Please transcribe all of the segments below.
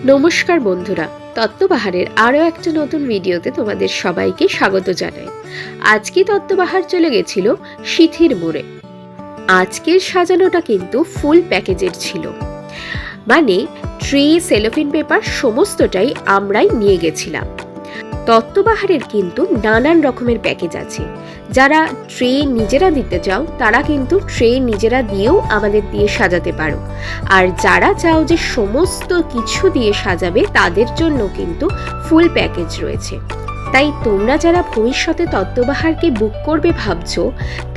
নমস্কার বন্ধুরা, তত্ত্ববাহারের আরও একটা নতুন ভিডিওতে তোমাদের সবাইকে স্বাগত জানাই। আজকে তত্ত্ববাহার চলে গেছিল সিথির মোড়ে। আজকের সাজানোটা কিন্তু ফুল প্যাকেজের ছিল, মানে ট্রে, সেলোফিন পেপার সমস্তটাই আমরাই নিয়ে গেছিলাম। তত্ত্ববাহারের কিন্তু নানান রকমের প্যাকেজ আছে। যারা ট্রে নিজেরা দিতে চাও তারা কিন্তু ট্রে নিজেরা দিয়েও আমাদের দিয়ে সাজাতে পারো, আর যারা চাও যে সমস্ত কিছু দিয়ে সাজাবে তাদের জন্য কিন্তু ফুল প্যাকেজ রয়েছে। তাই তোমরা যারা ভবিষ্যতে তত্ত্ববাহারকে বুক করবে ভাবছো,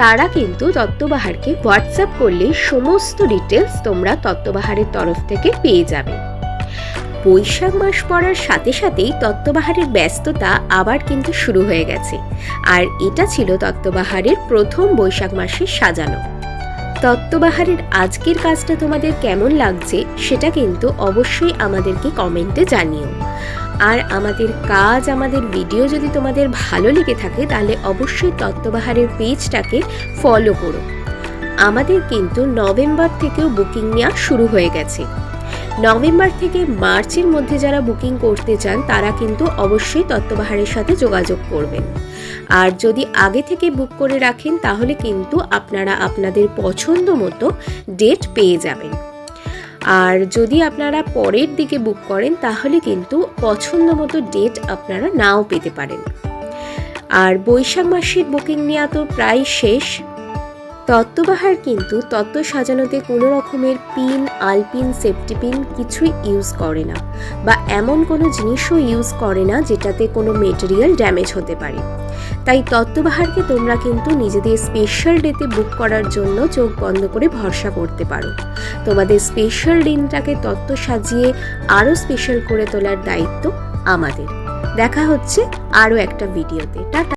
তারা কিন্তু তত্ত্ববাহারকে হোয়াটসঅ্যাপ করলে সমস্ত ডিটেলস তোমরা তত্ত্ববাহারের তরফ থেকে পেয়ে যাবে। বৈশাখ মাস পড়ার সাথে সাথেই তত্ত্ববাহারের ব্যস্ততা আবার কিন্তু শুরু হয়ে গেছে, আর এটা ছিল তত্ত্ববাহারের প্রথম বৈশাখ মাসের সাজানো। তত্ত্ববাহারের আজকের কাজটা তোমাদের কেমন লাগছে সেটা কিন্তু অবশ্যই আমাদেরকে কমেন্টে জানিও। আর আমাদের কাজ, আমাদের ভিডিও যদি তোমাদের ভালো লেগে থাকে তাহলে অবশ্যই তত্ত্ববাহারের পেজটাকে ফলো করো। আমাদের কিন্তু নভেম্বর থেকেও বুকিং নেওয়া শুরু হয়ে গেছে। নভেম্বর থেকে মার্চের মধ্যে যারা বুকিং করতে চান তারা কিন্তু অবশ্যই তত্ত্ববাহারের সাথে যোগাযোগ করবেন। আর যদি আগে থেকে বুক করে রাখেন তাহলে কিন্তু আপনারা আপনাদের পছন্দ মতো ডেট পেয়ে যাবেন। আর যদি আপনারা পরের দিকে বুক করেন তাহলে কিন্তু পছন্দ মতো ডেট আপনারা নাও পেতে পারেন। আর বৈশাখ মাসের বুকিং নেওয়া তো প্রায় শেষ। তত্ত্ববাহার কিন্তু তত্ত্ব সাজানোতে কোনো রকমের পিন, আলপিন, সেফটি পিন কিছুই ইউজ করে না, বা এমন কোনো জিনিসও ইউজ করে না যেটাতে কোনো মেটেরিয়াল ড্যামেজ হতে পারে। তাই তত্ত্ববাহারকে তোমরা কিন্তু নিজেদের স্পেশাল ডেতে বুক করার জন্য চোখ বন্ধ করে ভরসা করতে পারো। তোমাদের স্পেশাল দিনটাকে তত্ত্ব সাজিয়ে আরও স্পেশাল করে তোলার দায়িত্ব আমাদের। দেখা হচ্ছে আরও একটা ভিডিওতে। টাটা।